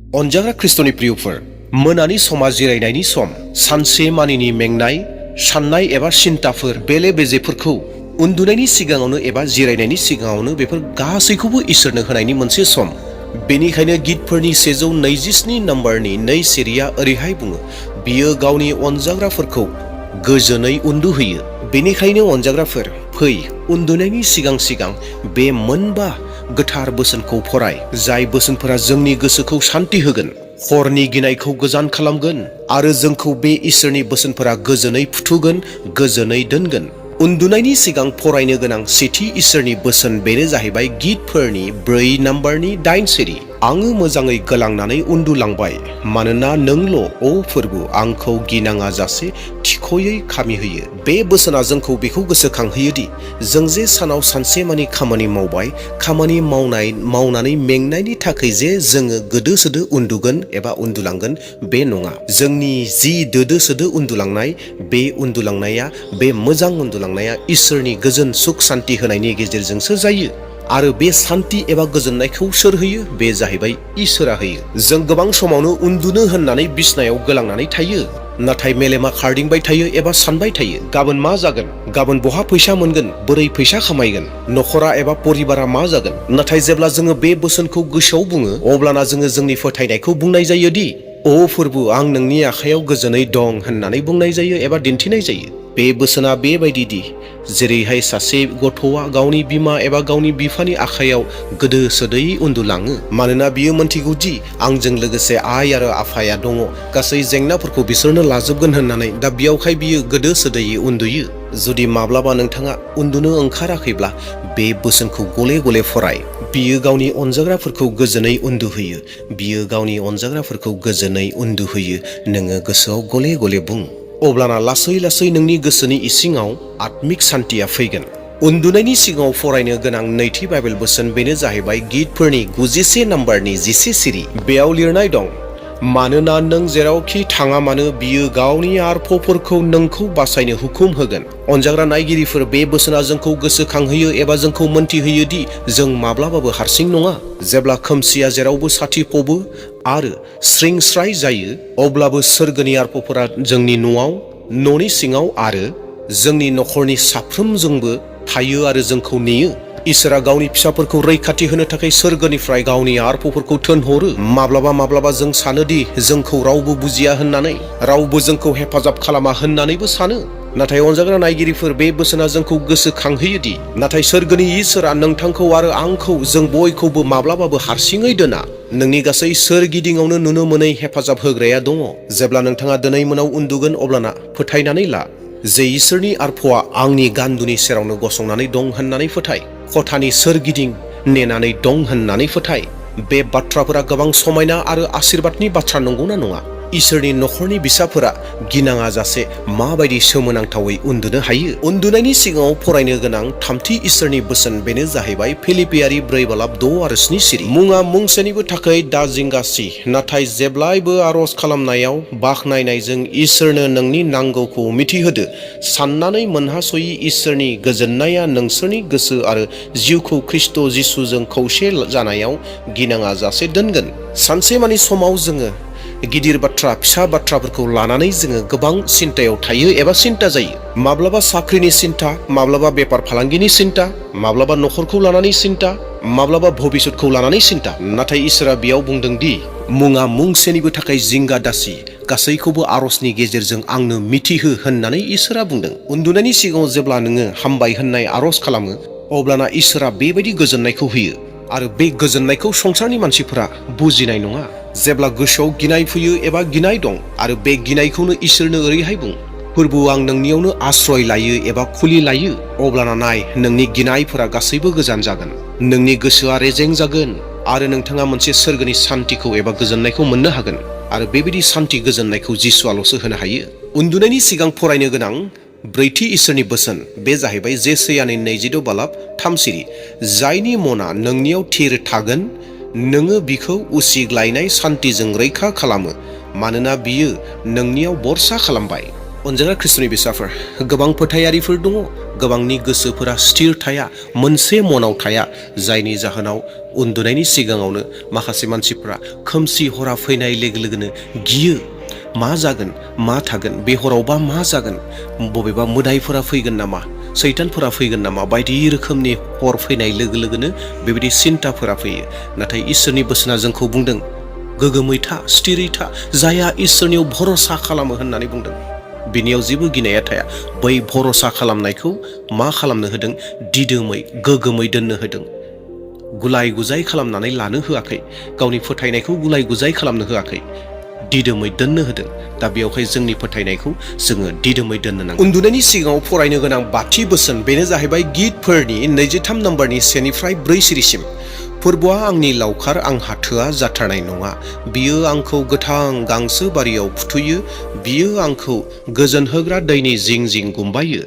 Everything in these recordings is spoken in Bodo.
अनजाग्रा ख्रिस्ट'नि प्रियफोर, मोनानि समा जिरायनायनि सम। सानसे मानिनि मेंनाय, साननाय एबा सिन्ताफोर, बेले बेजेफोरखौ उन्दुनायनि सिगाङावनो एबा जिरायनायनि सिगाङावनो बेफोर गासैखौबो इसोरनो होनायनि मोनसे सम। बेनिखायनो गितफोरनि 127 नम्बरनि 2 सिरिया ओरैहाय बुङो, बियो गावनि अनजाग्राफोरखौ गोजोनै उन्दुहोयो। बेनिखायनो अनजाग्राफोर, फै उन्दुनायनि सिगां सिगां बे मोनबा गोथार बोसोनखौ फराय, जाय बोसोनफोरा जोंनि गोसोखौ सान्ति होगोन, हरनि गिनायखौ गोजान खालामगोन आरो जोंखौ बे इसोरनि बोसोनफोरा गोजोनै फुथुगोन, गोजोनै दोनगोन। उन्दुनायनि सिगां फरायनो गोनां सेथि इसोरनि बोसोन बेनो जाहैबाय गितफोरनि 4 नम्बरनि 8 सिरि। आङो मोजाङै गोलांनानै उन्दुलांबाय, मानोना नोंल', अ फोरबु, आंखौ गिनाङा जासे थिख'यै खामिहोयो। बे बोसोना जोंखौ बेखौ गोसोखांहोयोदि जों जे सानाव सानसेमानि खामानि मावबाय, खामानि मावनानै मेंनायनि थाखाय जे जोङो गोदो सोदो उन्दुगोन एबा उन्दुलांगोन, बे नङा। जोंनि जि दोदो सोदो उन्दुलांनाय, बे उन्दुलांनाया, बे मोजां उन्दुलांनाया इसोरनि गोजोन सुख सान्ति होनायनि गेजेरजोंसो जायो। आरो बे सान्ति एबा गोजोननायखौ सोर होयो? बे जाहैबाय इसोरा होयो। जों गोबां समावनो उन्दुनो होननानै बिसनायाव गोलांनानै थायो, नाथाय मेलेमा खारदिंबाय थायो एबा सानबाय थायो, गाबोन मा जागोन, गाबोन बहा फैसा मोनगोन, बोरै फैसा खामायगोन, नखरा एबा परिबारा मा जागोन। नाथाय जेब्ला जोङो बे बोसोनखौ गोसोआव बुङो, अब्लाना जोङो जोंनि फोथायनायखौ बुंनाय जायोदि, अ फोरबु, आं नोंनि आखायाव गोजोनै दं होननानै बुंनाय जायो एबा दिन्थिनाय जायो। बे बोसोना बेबायदि दि जेरैहाय सासे गथ'आ गावनि बिमा एबा गावनि बिफानि आखायाव गोदो सोदै उन्दुलाङो, मानोना बियो मोनथिगौदि आंजों लोगोसे आइ आरो आफाया दङ, गासै जेंनाफोरखौ बिसोरनो लाजोबगोन होननानै। दा बेयावहाय बियो गोदो सोदैयै उन्दुयो। जुदि माब्लाबा नोंथाङा उन्दुनो ओंखाराखैब्ला बे बोसोनखौ गले गले फराय। बियो गावनि अनजाग्राफोरखौ गोजोनै उन्दुहोयो, बियो गावनि अनजाग्राफोरखौ गोजोनै उन्दुहोयो। नोङो गोसोआव गले गले बुं, अब्लाना लासै लासै नोंनि गोसोनि इसिङाव आत्मिक सान्तिया फैगोन। उन्दुनायनि सिगाङाव फरायनो गोनां नैथि बाइबेल बोसोन बेनो जाहैबाय गितफोरनि 91 नम्बरनि 10 सिरि। बेयाव लिरनाय दं, मानोना नों जेरावखि थाङा मानो बियो गावनि आरफफोरखौ नोंखौ बासायनो हुकुम होगोन। अनजाग्रा नायगिरिफोर, बे बोसोना जोंखौ गोसोखांहोयो एबा जोंखौ मोनथिहोयोदि जों माब्लाबाबो हारसिं नङा। जेब्ला खोमसिया जेरावबो साथिफबो आरो स्रिंस्राय जायो, अब्लाबो सोरगोनि आरफफोरा जोंनि न'आव, न'नि सिङाव आरो जोंनि नखरनि साफ्रोमजोंबो थायो आरो जोंखौ नेयो। इसोरा गावनि फिसाफोरखौ रैखाथि होनो थाखाय सोरगोनिफ्राय गावनि आरफफोरखौ थोनहरो। माब्लाबा माब्लाबा जों सानोदि जोंखौ रावबो बुजिया होननानै, रावबो जोंखौ हेफाजाब खालामा होननानैबो सानो। नाथाय अनजाग्रा नायगिरिफोर, बे बोसोना जोंखौ गोसोखांहोयोदि नाथाय सोरगोनि इसोरा नोंथांखौ आरो आंखौ, जों बयखौबो माब्लाबाबो हारसिङै दोना। नोंनि गासै सोरगिदिङावनो नुनो मोनै हेफाजाब होग्राया दङ। जेब्ला नोंथाङा दिनै मोनाव उन्दुगोन, अब्लाना फोथायनानै ला जे इसोरनि आरफआ आंनि गान्दुनि सेरावनो गसंनानै दं होननानै फोथाय। खथानि सोरगिदिं नेनानै दं होननानै फोथाय। बे बाथ्राफोरा गोबां समायना आरो आशीर्बादनि बाथ्रा, नंगौना नङा? इसोरनि नखरनि बिसाफोरा गिनाङा जासे माबायदि सोमोनांथावै उन्दुनो हायो। उन्दुनायनि सिगाङाव फरायनो गोनां थामथि इसोरनि बोसोन बेनो जाहैबाय फिलिपियारि 4:6 आरो 7 सिरि। मुङा मुंसेनिबो थाखाय दा जिंगासि, नाथाय जेब्लायबो आरज खालामनायाव बाखनायनायजों इसोरनो नोंनि नांगौखौ मिथिहोदो। साननानै मोनहास'यि इसोरनि गोजोननाया नोंसोरनि गोसो आरो जिउखौ ख्रिस्ट' जिसुजों खौसे जानायाव गिनाङा जासे दोनगोन। सानसेमानि समाव जोङो गिदिर बाथ्रा, फिसा बाथ्राफोरखौ लानानै जोङो गोबां सिन्तायाव थायो एबा सिन्ता जायो। माब्लाबा साख्रिनि सिन्ता, माब्लाबा बेफार फालांगिनि सिन्ता, माब्लाबा नखरखौ लानानै सिन्ता, माब्लाबा भबिष्यतखौ लानानै सिन्ता। नाथाय इसोरा बेयाव बुंदों दि मुङा मुंसेनिबो थाखाय जिंगा दासि, गासैखौबो आरजनि गेजेरजों आंनो मिथिहो होननानै इसोरा बुंदों। उन्दुनायनि सिगाङाव जेब्ला नोङो हामबाय होननाय आरज खालामो, अब्लाना इसोरा बेबायदि गोजोननायखौ होयो आरो बे गोजोननायखौ संसारनि मानसिफोरा बुजिनाय नङा। जेब्ला गोसोआव गिनाय फैयो एबा गिनाय दं, आरो बे गिनायखौनो इसोरनो ओरैहाय बुं, फोरबु, आं नोंनियावनो आश्रय लायो एबा खुलि लायो, अब्लाना नाय, नोंनि गिनायफोरा गासैबो गोजान जागोन। नोंनि गोसोआ रेजें जागोन आरो नोंथाङा मोनसे सोरगोनि सान्तिखौ एबा गोजोननायखौ मोननो हागोन। आरो बेबायदि सान्ति गोजोननायखौ जिसुआल'सो होनो हायो। उन्दुनायनि सिगां फरायनो गोनां ब्रैथि इसोरनि बोसोन बे जाहैबाय जेसायानि 26:3 सिरि। जायनि मना नोंनियाव थिर थागोन, नोङो बिखौ उसिग्लायनाय सान्तिजों रैखा खालामो, मानोना बियो नोंनियाव बरसा खालामबाय। अनजाग्रा ख्रिस्ट'नि बिसाफोर, गोबां फोथायारिफोर दङ गोबांनि गोसोफोरा स्थिर थाया, मोनसे मनाव थाया, जायनि जाहोनाव उन्दुनायनि सिगाङावनो माखासे मानसिफ्रा खोमसि हरा फैनाय लोगो लोगोनो गियो। मा जागोन, मा थागोन, बे हरावबा मा जागोन, बबेबा मोदायफोरा फैगोन नामा, सैतानफोरा फैगोन नामा, बायदि रोखोमनि हर फैनाय लोगो लोगोनो बेबायदि सिन्ताफोरा फैयो। नाथाय इसोरनि बोसोना जोंखौ बुंदों, गोगोमै था, स्थिरै था, जायहा इसोरनियाव भरसा खालामो होननानै बुंदों, बिनियाव जेबो गिनाया थाया। बै भरसा खालामनायखौ मा खालामनो होदों? दिदोमै, गोगोमै दोननो होदों। गुलाय गुजाय खालामनानै लानो होआखै, गावनि फोथायनायखौ गुलाय गुजाय खालामनो होआखै, दिदोमै दोननो होदों। दा बेयावहाय जोंनि फोथायनायखौ जोङो दिदोमै दोननो नांगौ। उन्दुनायनि सिगाङाव फरायनो गोनां बाथि बोसोन, बेनो जाहैबाय गितफोरनि 23 नम्बरनि 1निफ्राय 4 सिरिसिम। फोरबोआ आंनि लावखार, आंहा थोआ जाथारनाय नङा। बियो आंखौ गोथां गांसो बारियाव फुथुयो, बियो आंखौ गोजोनहोग्रा दैनि जिं जिं गुमबायो।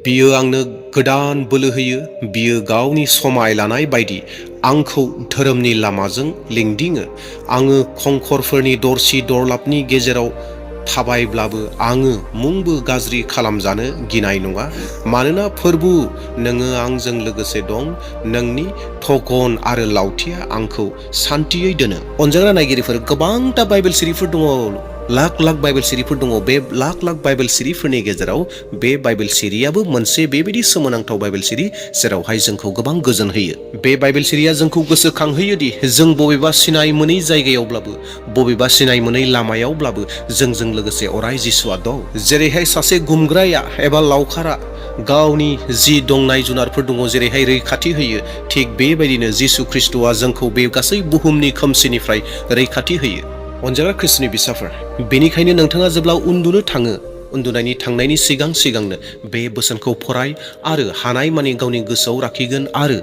बियो आंनो गोदान बोलो होयो, बियो गावनि समाय लानाय बायदि आंखौ धोरोमनि लामाजों लिंदिङो। आङो खंखरफोरनि दरसि दरलाबनि गेजेराव थाबायब्लाबो आङो मुंबो गाज्रि खालामजानो गिनाय नङा। मानोना फोरबो, नोङो आंजों लोगोसे दं, नोंनि थखन आरो लावथिया आंखौ सान्तियै दोनो। अनजाग्रा नायगिरिफोर, गोबांथा बाइबेल सिरिफोर दङ, लाख लाख बाइबेल सिरिफोर दङ। बे लाख लाख बाइबेल सिरिफोरनि गेजेराव बे बाइबेल सिरियाबो मोनसे बेबायदि सोमोनांथाव बाइबेल सिरि जेरावहाय जोंखौ गोबां गोजोन होयो। बे बाइबेल सिरिया जोंखौ गोसोखांहोयोदि जों बबेबा सिनाय मोनै जायगायावब्लाबो, बबेबा सिनाय मोनै लामायावब्लाबो जोंजों लोगोसे अराय जिसुआ दं। जेरैहाय सासे गुमग्राया एबा लावखारा गावनि जि दंनाय जुनारफोर दङ जेरैहाय रैखाथि होयो, थिग बेबायदिनो जिसु ख्रिस्ट'आ जोंखौ बे गासै बुहुमनि खोमसिनिफ्राय रैखाथि होयो। अनजाग्रा ख्रिस्ट'नि बिसाफोर, बेनिखायनो नोंथाङा जेब्ला उन्दुनो थाङो, उन्दुनायनि थांनायनि सिगांनो बे बोसोनखौ फराय आरो हानायमानि गावनि गोसोआव लाखिगोन आरो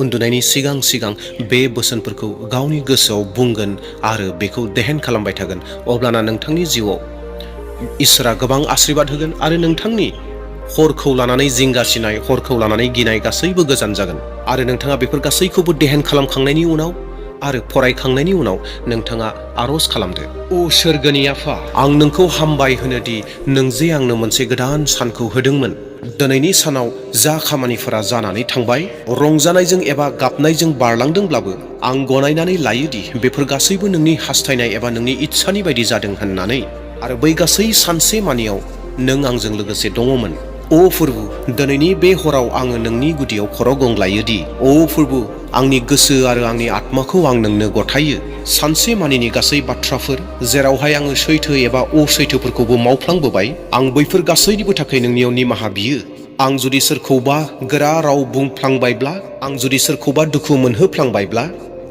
उन्दुनायनि सिगां बे बोसोनफोरखौ गावनि गोसोआव बुंगोन आरो बेखौ देहेन खालामबाय थागोन। अब्लाना नोंथांनि जिउआव इसोरा गोबां आशीर्बाद होगोन आरो नोंथांनि हरखौ लानानै जिंगासिनाय, हरखौ लानानै गिनाय गासैबो गोजान जागोन। आरो नोंथाङा बेफोर गासैखौबो देहेन खालामखांनायनि उनाव आरो फरायखांनायनि उनाव नोंथाङा आर'ज खालामदो। ओ सोरगोनि आफा, आं नोंखौ हामबाय होनोदि नों जे आंनो मोनसे गोदान सानखौ होदोंमोन। दिनैनि सानाव जा खामानिफोरा जानानै थांबाय, रंजानायजों एबा गाबनायजों बारलांदोंब्लाबो आं गनायनानै लायोदि बेफोर गासैबो नोंनि हास्थायनाय एबा नोंनि इच्छानि बायदि जादों होननानै। आरो बै गासै सानसे मानियाव नों आंजों लोगोसे दङमोन। ओ फोरबो, दिनैनि बे हराव आङो नोंनि गुदियाव खर' गंग्लायोदि, ओ फोरबो, आंनि गोसो आरो आंनि आत्माखौ आं नोंनो गथायो। सानसे मानिनि गासै बाथ्राफोर जेरावहाय आङो सैथो एबा असैथोफोरखौबो मावफ्लांबोबाय, आं बैफोर गासैनिबो थाखाय नोंनियाव निमाहा बियो। आं जुदि सोरखौबा गोरा राव बुंफ्लांबायब्ला, आं जुदि सोरखौबा दुखु मोनहोफ्लांबायब्ला,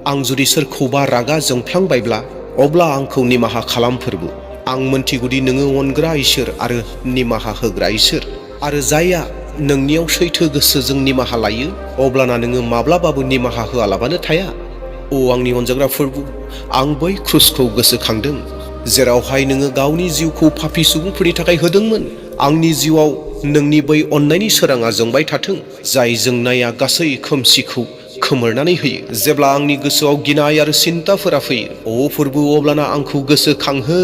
आं जुदि सोरखौबा रागा जोंफ्लांबायब्ला, अब्ला आंखौ निमाहा खालाम फोरबो। आं मोनथिगौदि नोङो अनग्रा इसोर आरो निमाहा होग्रा इसोर। आरो जायहा नोंनियाव सैथो गोसोजों निमाहा लायो, अब्लाना नोङो माब्लाबाबो निमाहा होआलाबानो थाया। ओ आंनि अनजाग्रा फोरबो, आं बै क्रुसखौ गोसोखांदों जेरावहाय नोङो गावनि जिउखौ पापी सुबुंफोरनि थाखाय होदोंमोन। आंनि जिउआव नोंनि बै अननायनि सोराङा जोंबाय थाथों, जाय जोंनाया गासै खोमसिखौ खोमोरनानै होयो। जेब्ला आंनि गोसोआव गिनाय आरो सिन्ताफोरा फैयो, ओ फोरबो, अब्लाना आंखौ गोसोखांहो।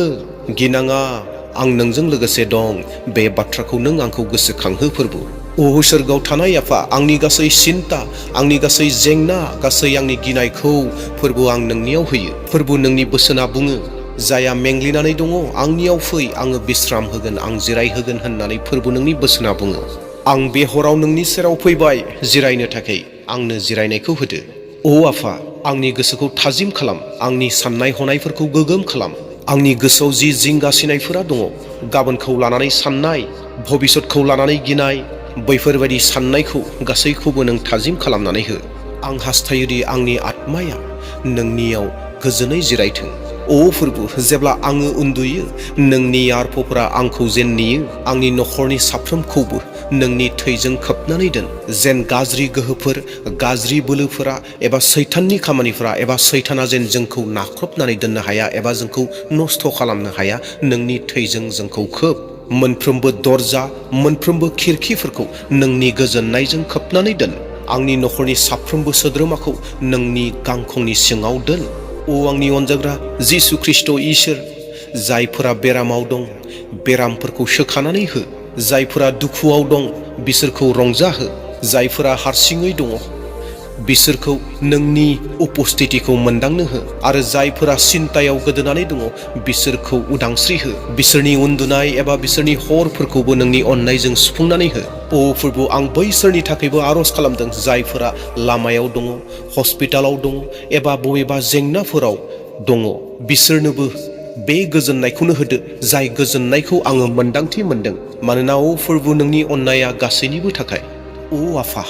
गिनाङा, आं नोंजों लोगोसे दं, बे बाथ्राखौ नों आंखौ गोसोखांहो फोरबो। ओ सोरगोआव थानाय आफा, आंनि गासै सिन्ता, आंनि गासै जेंना, गासै आंनि गिनायखौ फोरबो आं नोंनियाव होयो। फोरबो, नोंनि बोसोना बुङो, जायहा मेंग्लिनानै दङ आंनियाव फै, आङो बिश्राम होगोन, आं जिरायहोगोन होननानै फोरबो नोंनि बोसोना बुङो। आं बे हराव नोंनि सेराव फैबाय जिरायनो थाखाय, आंनो जिरायनायखौ होदो। ओ आफा, आंनि गोसोखौ थाजिम खालाम, आंनि साननाय हनायफोरखौ गोगोम खालाम। आंनि गोसोआव जि जिंगासिनायफोरा दङ, गाबोनखौ लानानै साननाय, भबिष्यतखौ लानानै गिनाय, बैफोरबायदि साननायखौ गासैखौबो नों थाजिम खालामनानै हो। आं हास्थायोदि आंनि आत्माया नोंनियाव गोजोनै जिरायथों। ओ फोरबो, जेब्ला आङो उन्दुयो, नोंनि आरफफोरा आंखौ जेन नेयो। आंनि नखरनि साफ्रोमखौबो नोंनि थैजों खोबनानै दोन, जेन गाज्रि गोहोफोर, गाज्रि बोलोफोरा एबा सैताननि खामानिफोरा एबा सैताना जेन जोंखौ नाख्रबनानै दोननो हाया एबा जोंखौ नस्थ' खालामनो हाया। नोंनि थैजों जोंखौ खोब। मोनफ्रोमबो दरजा, मोनफ्रोमबो खिरखिफोरखौ नोंनि गोजोननायजों खोबनानै दोन। आंनि नखरनि साफ्रोमबो सोद्रोमाखौ नोंनि गांखंनि सिङाव दोन। ओ आंनि अनजाग्रा जिसु ख्रिस्ट' इसोर, जायफोरा बेरामाव दं, बेरामफोरखौ सोखानानै हो। जायफोरा दुखुआव दं बिसोरखौ रंजाहो, जायफोरा हारसिङै दङ बिसोरखौ नोंनि उपस्थितिखौ मोनदांनो हो, आरो जायफोरा सिन्तायाव गोदोनानै दङ बिसोरखौ उदांस्रि हो। बिसोरनि उन्दुनाय एबा बिसोरनि हरफोरखौबो नोंनि अननायजों सुफुंनानै हो। ओ प्रभु, आं बैसोरनि थाखायबो आरज खालामदों जायफोरा लामायाव दङ, हस्पिटालाव दङ एबा बबेबा जेंनाफोराव दङ। बिसोरनोबो बे गोजोननायखौनो होदो जाय गोजोननायखौ आङो मोन्दांथि मोनदों। मानोना ओ प्रभु, नोंनि अननाया गासैनिबो थाखाय। ओ आफा,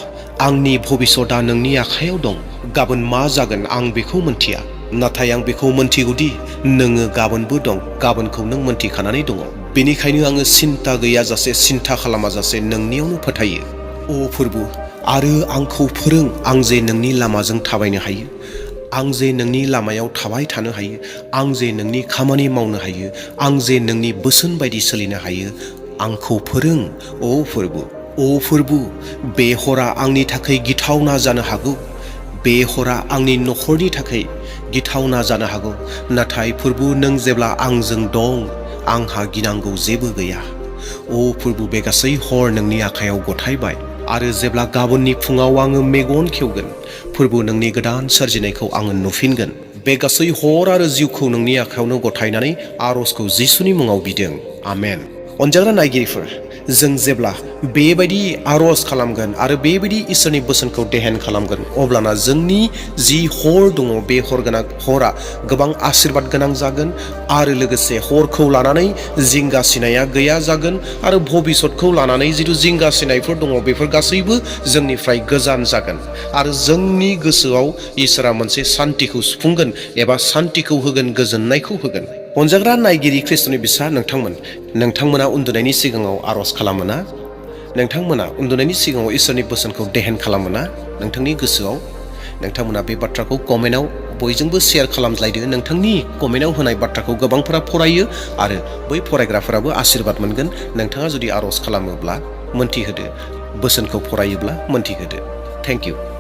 आंनि भबिसतआ नोंनि आखायाव दं। गाबोन मा जागोन आं बेखौ मोनथिया, नाथाय आं बेखौ मोनथिगौदि नोङो गाबोनबो दं, गाबोनखौ नों मोनथिखानानै दङ। बेनिखायनो आङो सिन्ता गैयाजासे, सिन्ता खालामाजासे नोंनियावनो फोथायो। ओ प्रभु, आरो आंखौ फोरों आं जे नोंनि लामाजों थाबायनो हायो, आं जे नोंनि लामायाव थाबाय थानो हायो, आं जे नोंनि खामानि मावनो हायो, आं जे नोंनि बोसोन बायदि सोलिनो हायो। आंखौ फोरों ओ प्रभु। ओ प्रभु, बे हरा आंनि थाखाय गिथावना जानो हागौ, बे हरा आंनि नखरनि थाखाय गिथावना जानो हागौ, नाथाय प्रभु, नों जेब्ला आंजों दं आंहा गिनांगौ जेबो गैया। ओ प्रभु, बे गासै हर नोंनि आखायाव गथायबाय, आरो जेब्ला गाबोननि फुङाव आङो मेगन खेवगोन प्रभु, नोंनि गोदान सोरजिनायखौ आङो नुफिनगोन। बे गासै हर आरो जिउखौ नोंनि आखायावनो गथायनानै आरजखौ जिसुनि मुङाव बिदों, आमेन। अनजाग्रा नायगिरिफोर, जों जेब्ला बेबायदि आरज खालामगोन आरो बेबायदि इसोरनि बोसोनखौ देहेन खालामगोन, अब्लाना जोंनि जि हर दङ बे हरा गोबां आशीर्बाद गोनां जागोन, आरो लोगोसे हरखौ लानानै जिंगासिनाया गैया जागोन, आरो भबिसतखौ लानानै जिथु जिंगासिनायफोर दङ बेफोर गासैबो जोंनिफ्राय गोजान जागोन, आरो जोंनि गोसोआव इसोरा मोनसे सान्तिखौ सुफुंगोन एबा सान्तिखौ होगोन, गोजोननायखौ होगोन। अनजाग्रा नायगिरि ख्रिस्टनि बिसा नोंथांमोना उन्दुनायनि सिगाङाव आरज खालामोना? नोंथांमोना उन्दुनायनि सिगाङाव इसोरनि बोसोनखौ देहेन खालामोना? नोंथांनि गोसोआव नोंथांमोना बे बाथ्राखौ कमेन्टआव बयजोंबो शेयार खालामज्लायदो। नोंथांनि कमेन्टआव होनाय बाथ्राखौ गोबांफोरा फरायो, आरो बै फरायग्राफोराबो आशीर्बाद मोनगोन। नोंथाङा जुदि आरज खालामोब्ला मोन्थिहोदो, बोसोनखौ फरायोब्ला मोन्थिहोदो। Thank you.